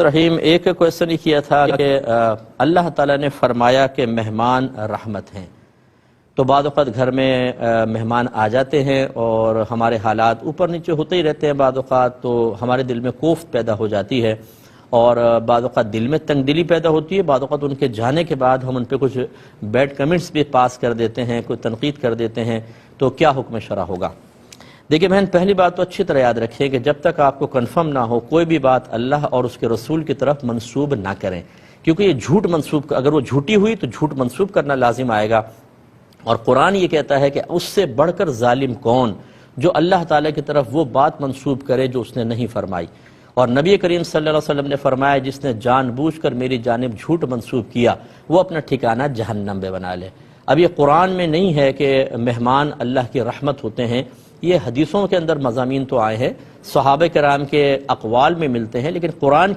رحیم ایک کوئسچن ہی کیا تھا کہ اللہ تعالیٰ نے فرمایا کہ مہمان رحمت ہیں، تو بعض اوقات گھر میں مہمان آ جاتے ہیں اور ہمارے حالات اوپر نیچے ہوتے ہی رہتے ہیں، بعض اوقات تو ہمارے دل میں کوفت پیدا ہو جاتی ہے اور بعض اوقات دل میں تنگ دلی پیدا ہوتی ہے، بعض اوقات ان کے جانے کے بعد ہم ان پہ کچھ بیڈ کمنٹس بھی پاس کر دیتے ہیں، کوئی تنقید کر دیتے ہیں، تو کیا حکم شرع ہوگا؟ دیکھیں بہن، پہلی بات تو اچھی طرح یاد رکھیں کہ جب تک آپ کو کنفرم نہ ہو کوئی بھی بات اللہ اور اس کے رسول کی طرف منسوب نہ کریں، کیونکہ یہ جھوٹ منسوب، اگر وہ جھوٹی ہوئی تو جھوٹ منسوب کرنا لازم آئے گا، اور قرآن یہ کہتا ہے کہ اس سے بڑھ کر ظالم کون جو اللہ تعالیٰ کی طرف وہ بات منسوب کرے جو اس نے نہیں فرمائی، اور نبی کریم صلی اللہ علیہ وسلم نے فرمایا جس نے جان بوجھ کر میری جانب جھوٹ منسوب کیا وہ اپنا ٹھکانہ جہنم میں بنا لے۔ اب یہ قرآن میں نہیں ہے کہ مہمان اللہ کی رحمت ہوتے ہیں، یہ حدیثوں کے اندر مضامین تو آئے ہیں، صحابہ کرام کے اقوال میں ملتے ہیں، لیکن قرآن